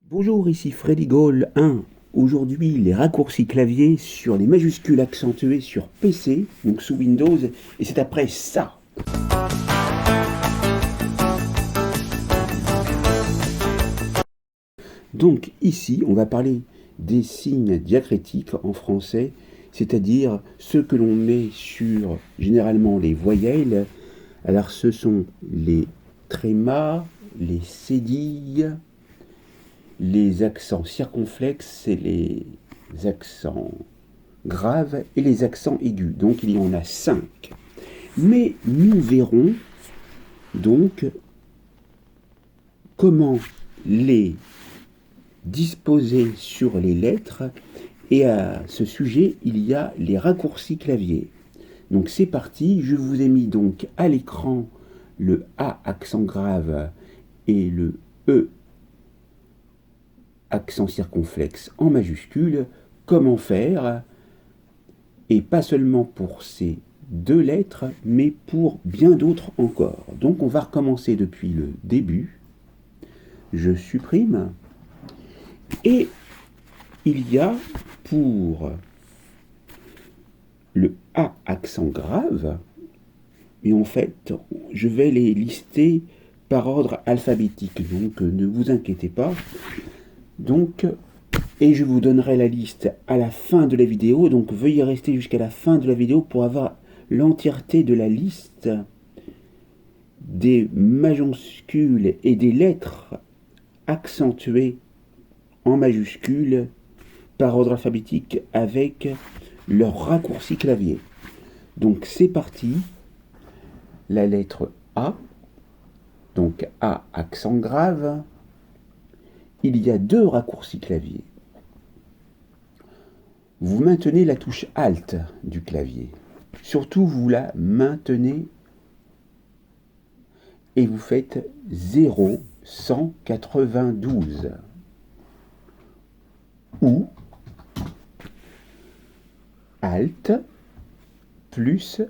Bonjour, ici Freddy Gaulle 1. Aujourd'hui, les raccourcis clavier sur les majuscules accentuées sur PC, donc sous Windows, et c'est après ça. Donc ici, on va parler des signes diacritiques en français, c'est-à-dire ceux que l'on met sur généralement les voyelles. Alors ce sont les trémas, les cédilles, les accents circonflexes et les accents graves et les accents aigus. Donc il y en a 5. Mais nous verrons donc comment les disposer sur les lettres, et à ce sujet il y a les raccourcis clavier. Donc c'est parti, je vous ai mis donc à l'écran le A accent grave et le E accent circonflexe en majuscule. Comment faire, et pas seulement pour ces deux lettres, mais pour bien d'autres encore. Donc on va recommencer depuis le début. Je supprime. Et il y a pour le A accent grave, et en fait, je vais les lister par ordre alphabétique, donc ne vous inquiétez pas. Donc, et je vous donnerai la liste à la fin de la vidéo, donc veuillez rester jusqu'à la fin de la vidéo pour avoir l'entièreté de la liste des majuscules et des lettres accentuées en majuscules par ordre alphabétique avec leur raccourci clavier. Donc c'est parti, la lettre A, donc A accent grave, il y a deux raccourcis clavier. Vous maintenez la touche Alt du clavier, surtout vous la maintenez et vous faites 0,192 ou Alt plus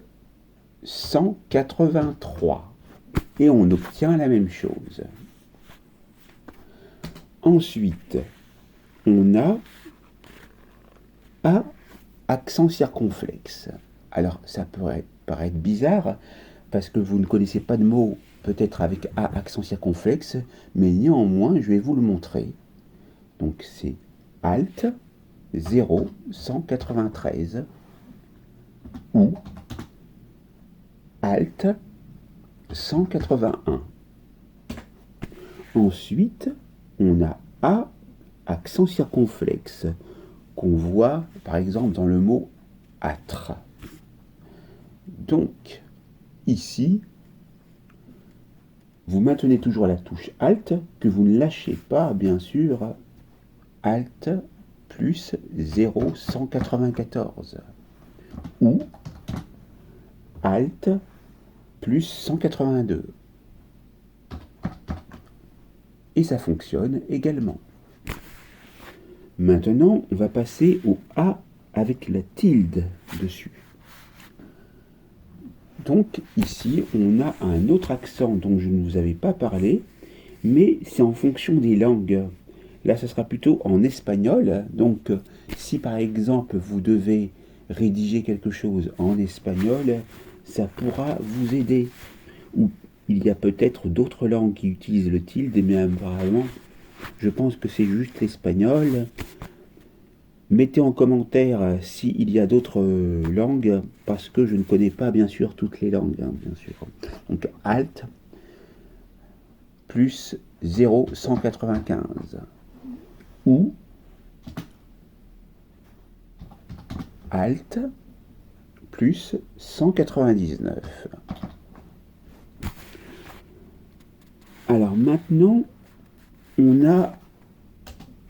183 et on obtient la même chose. Ensuite, on a A accent circonflexe. Alors ça pourrait paraître bizarre parce que vous ne connaissez pas de mot peut-être avec A accent circonflexe, mais néanmoins je vais vous le montrer. Donc c'est Alt 0,193 ou Alt 181. Ensuite, on a A accent circonflexe qu'on voit par exemple dans le mot âtre. Donc ici, vous maintenez toujours la touche Alt que vous ne lâchez pas bien sûr. Alt plus 0,194 ou Alt plus 182. Et ça fonctionne également. Maintenant, on va passer au A avec la tilde dessus. Donc ici, on a un autre accent dont je ne vous avais pas parlé, mais c'est en fonction des langues. Là, ce sera plutôt en espagnol. Donc, si par exemple, vous devez rédiger quelque chose en espagnol, ça pourra vous aider. Ou il y a peut-être d'autres langues qui utilisent le tilde, mais apparemment, je pense que c'est juste l'espagnol. Mettez en commentaire s'il y a d'autres langues, parce que je ne connais pas bien sûr toutes les langues, hein, bien sûr. Donc Alt plus 0,195 ou Alt plus 199. Alors maintenant, on a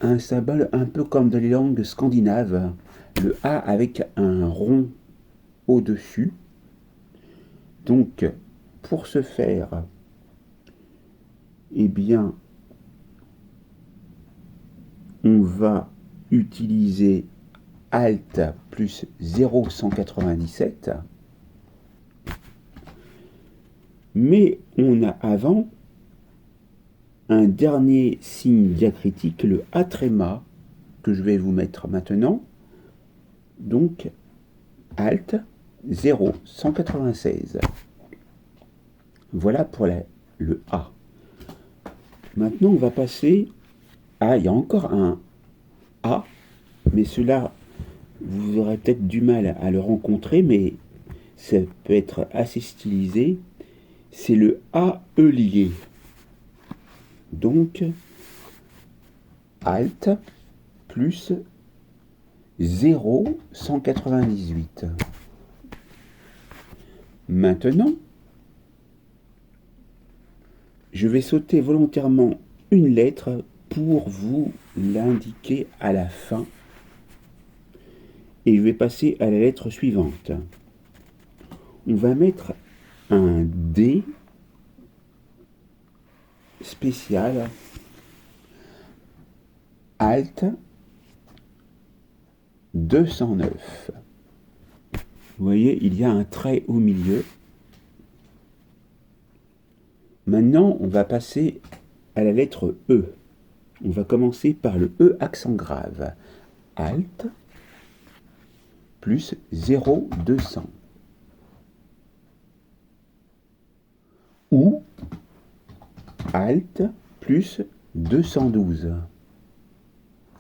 un symbole un peu comme dans les langues scandinaves, le A avec un rond au-dessus. Donc, pour ce faire, eh bien, on va utiliser Alt plus 0,197, mais on a avant un dernier signe diacritique, le A tréma, que je vais vous mettre maintenant. Donc, Alt 0, 196. Voilà pour le A. Maintenant, on va passer à... Il y a encore un A, mais cela, vous aurez peut-être du mal à le rencontrer, mais ça peut être assez stylisé. C'est le A E lié. Donc, Alt plus 0, 198. Maintenant, je vais sauter volontairement une lettre pour vous l'indiquer à la fin. Et je vais passer à la lettre suivante. On va mettre un D spécial Alt 209. Vous voyez, il y a un trait au milieu. Maintenant, on va passer à la lettre E. On va commencer par le E accent grave. Alt plus 0, 200. Ou Alt plus 212.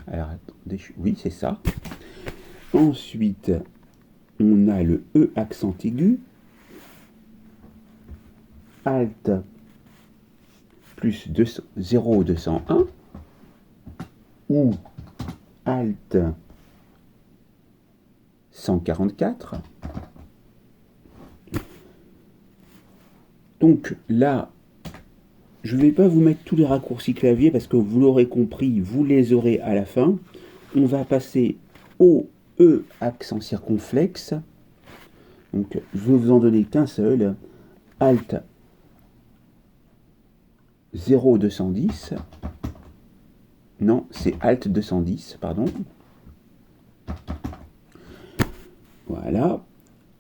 Alors, attendez, oui, c'est ça. Ensuite, on a le E accent aigu. Alt plus 0, 201. Ou Alt 144. Donc là, je ne vais pas vous mettre tous les raccourcis clavier parce que vous l'aurez compris, vous les aurez à la fin. On va passer au E accent circonflexe. Donc je vais vous en donner qu'un seul. Alt 0, 210. Non, c'est Alt 210, pardon. Voilà.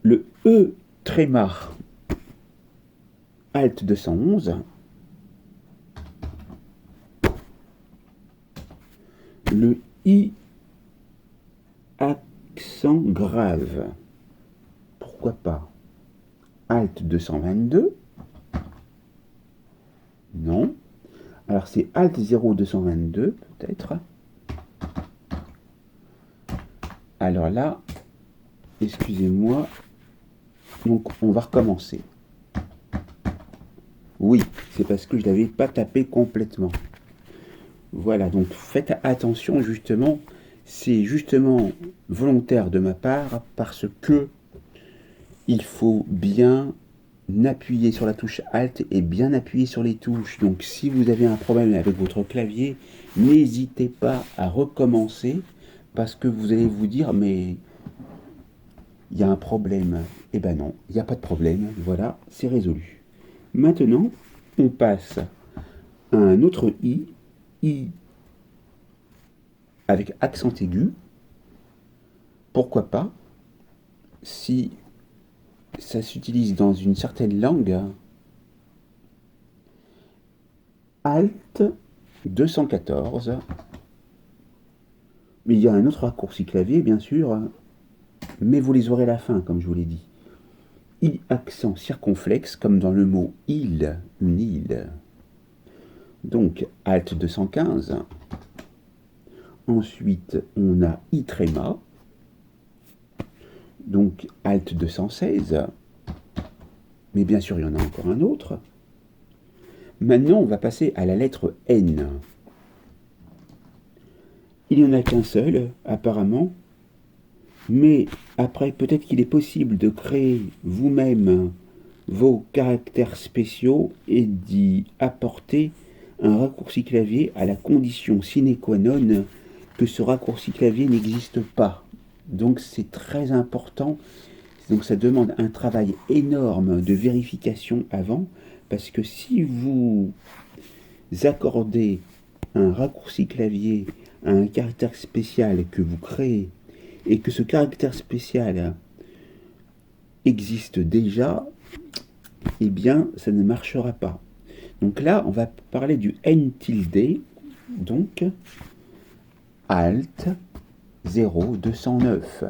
Le E tréma. Alt 211. Le I accent grave. Pourquoi pas Alt 222. Non. Alors c'est Alt 0, 222 peut-être. Alors là, excusez-moi. Donc on va recommencer. Oui, c'est parce que je n'avais pas tapé complètement. Voilà, donc faites attention justement, c'est justement volontaire de ma part parce que il faut bien appuyer sur la touche Alt et bien appuyer sur les touches. Donc si vous avez un problème avec votre clavier, n'hésitez pas à recommencer parce que vous allez vous dire mais il y a un problème. Eh ben non, il n'y a pas de problème, voilà, c'est résolu. Maintenant, on passe à un autre I avec accent aigu. Pourquoi pas, si ça s'utilise dans une certaine langue, Alt 214. Mais il y a un autre raccourci clavier, bien sûr, mais vous les aurez à la fin, comme je vous l'ai dit. I accent circonflexe, comme dans le mot île, une île. Donc, Alt 215. Ensuite, on a I tréma. Donc, Alt 216. Mais bien sûr, il y en a encore un autre. Maintenant, on va passer à la lettre N. Il n'y en a qu'un seul, apparemment. Mais après, peut-être qu'il est possible de créer vous-même vos caractères spéciaux et d'y apporter un raccourci clavier à la condition sine qua non que ce raccourci clavier n'existe pas. Donc c'est très important. Donc ça demande un travail énorme de vérification avant, parce que si vous accordez un raccourci clavier à un caractère spécial que vous créez, et que ce caractère spécial existe déjà, eh bien ça ne marchera pas. Donc là, on va parler du N tilde, donc Alt 0209.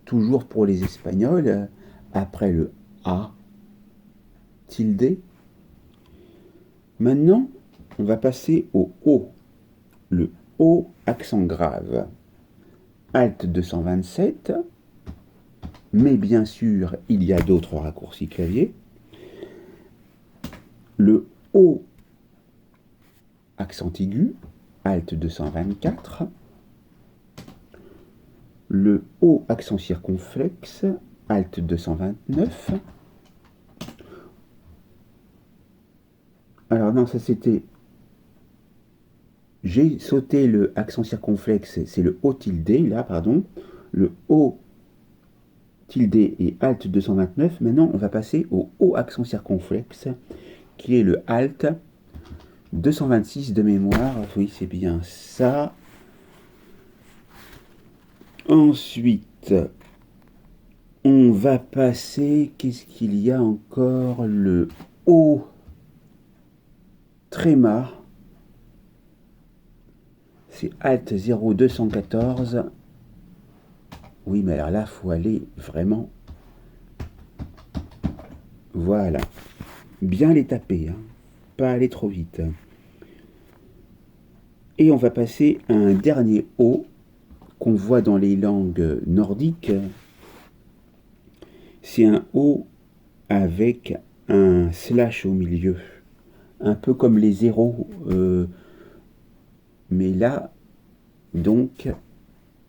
Toujours pour les Espagnols, après le A tilde. Maintenant, on va passer au O, le O accent grave. Alt 227, mais bien sûr, il y a d'autres raccourcis clavier. Le O accent aigu, Alt 224. Le O accent circonflexe, Alt 229. Alors non, ça c'était... J'ai sauté le accent circonflexe, c'est le O tilde, là, pardon. Le O tilde et Alt 229. Maintenant, on va passer au O accent circonflexe, qui est le Alt 226 de mémoire. Oui, c'est bien ça. Ensuite, on va passer, qu'est-ce qu'il y a encore? Le O tréma. C'est Alt 0214. Oui, mais alors là, il faut aller vraiment... Voilà. Bien les taper, hein. Pas aller trop vite. Et on va passer à un dernier O qu'on voit dans les langues nordiques. C'est un O avec un slash au milieu. Un peu comme les zéros. Mais là, donc,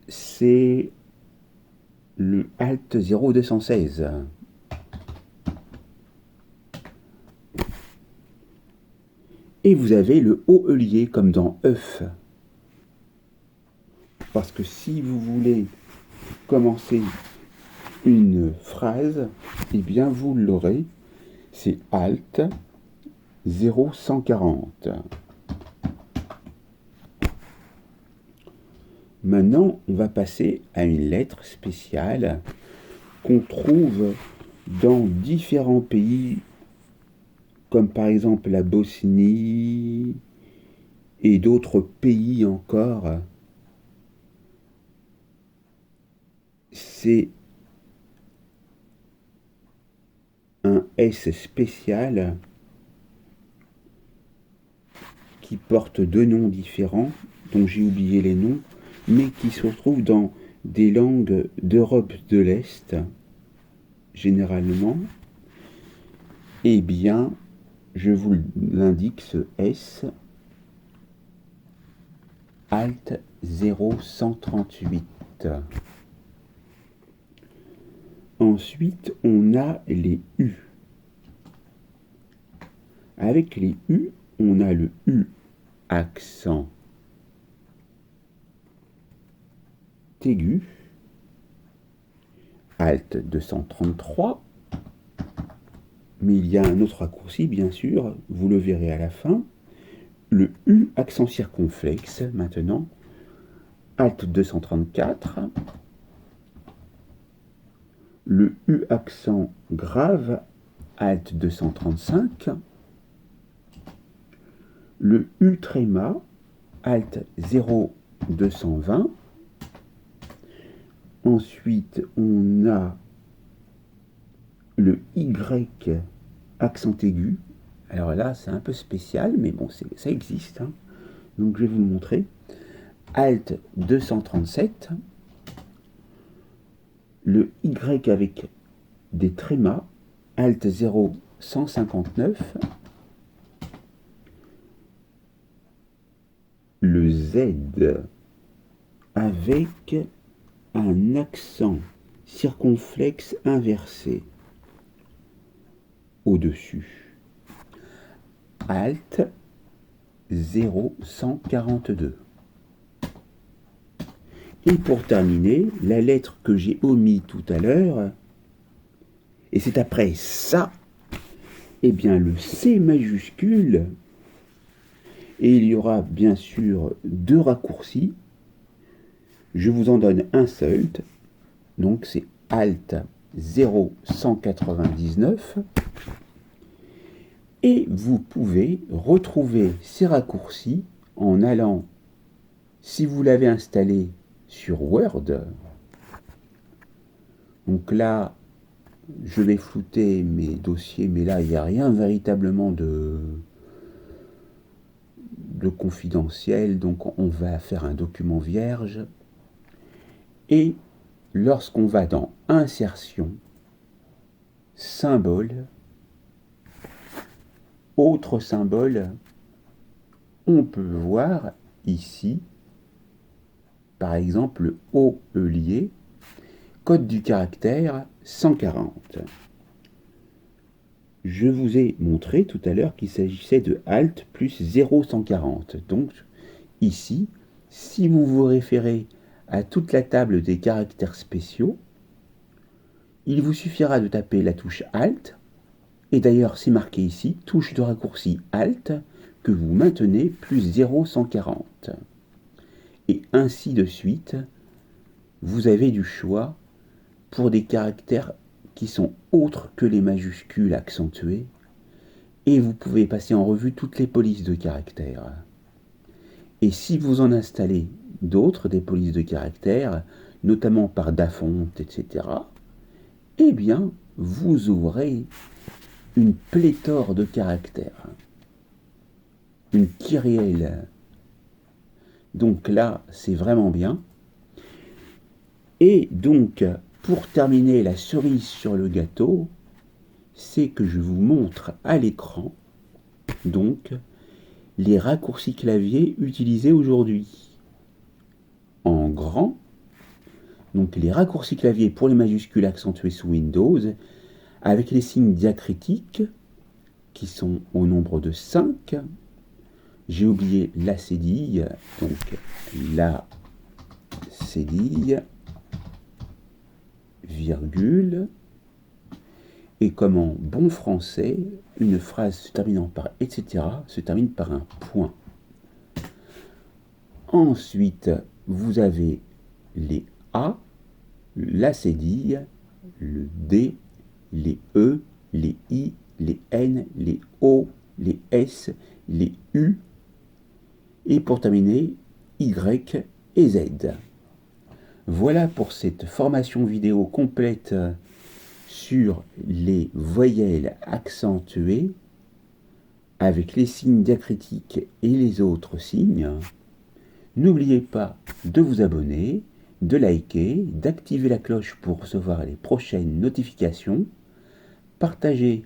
c'est le Alt 0216. Et vous avez le O lié comme dans œuf. Parce que si vous voulez commencer une phrase, eh bien vous l'aurez. C'est Alt 0140. Maintenant, on va passer à une lettre spéciale qu'on trouve dans différents pays, comme par exemple la Bosnie et d'autres pays encore. C'est un S spécial qui porte deux noms différents, dont j'ai oublié les noms, mais qui se retrouvent dans des langues d'Europe de l'Est, généralement. Eh bien, je vous l'indique, ce S, Alt 0138. Ensuite, on a les U. Avec les U, on a le U accent aigu, Alt 233, mais il y a un autre raccourci, bien sûr, vous le verrez à la fin. Le U accent circonflexe, maintenant, Alt 234. Le U accent grave, Alt 235. Le U tréma, Alt 0220. Ensuite, on a le Y accent aigu. Alors là, c'est un peu spécial, mais bon, ça existe, hein. Donc je vais vous le montrer. Alt 237. Le Y avec des trémas, Alt 0159. Le Z avec un accent circonflexe inversé au-dessus. Alt 0142. Et pour terminer, la lettre que j'ai omise tout à l'heure, et c'est après ça, eh bien le C majuscule, et il y aura bien sûr deux raccourcis. Je vous en donne un seul, donc c'est Alt 0199. Et vous pouvez retrouver ces raccourcis en allant, si vous l'avez installé sur Word, donc là, je vais flouter mes dossiers, mais là, il n'y a rien véritablement de confidentiel, donc on va faire un document vierge. Et lorsqu'on va dans Insertion, Symbole, Autre symbole, on peut voir ici, par exemple, le O lié, code du caractère 140. Je vous ai montré tout à l'heure qu'il s'agissait de Alt plus 0,140. Donc, ici, si vous vous référez à toute la table des caractères spéciaux, il vous suffira de taper la touche Alt, et d'ailleurs c'est marqué ici, touche de raccourci Alt, que vous maintenez plus 0,140. Et ainsi de suite, vous avez du choix pour des caractères qui sont autres que les majuscules accentuées, et vous pouvez passer en revue toutes les polices de caractères. Et si vous en installez d'autres, des polices de caractères, notamment par Dafonte, etc., eh bien, vous aurez une pléthore de caractères, une kyrielle. Donc là, c'est vraiment bien. Et donc, pour terminer la cerise sur le gâteau, c'est que je vous montre à l'écran, donc, les raccourcis clavier utilisés aujourd'hui. En grand, donc les raccourcis clavier pour les majuscules accentuées sous Windows, avec les signes diacritiques, qui sont au nombre de 5. J'ai oublié la cédille, donc la cédille, virgule, et comme en bon français, une phrase se terminant par etc. se termine par un point. Ensuite, vous avez les A, la cédille, le D, les E, les I, les N, les O, les S, les U, et pour terminer, Y et Z. Voilà pour cette formation vidéo complète sur les voyelles accentuées avec les signes diacritiques et les autres signes. N'oubliez pas de vous abonner, de liker, d'activer la cloche pour recevoir les prochaines notifications, partager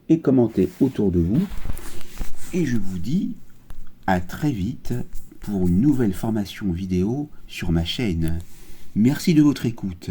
et commenter autour de vous. Et je vous dis à très vite pour une nouvelle formation vidéo sur ma chaîne. Merci de votre écoute.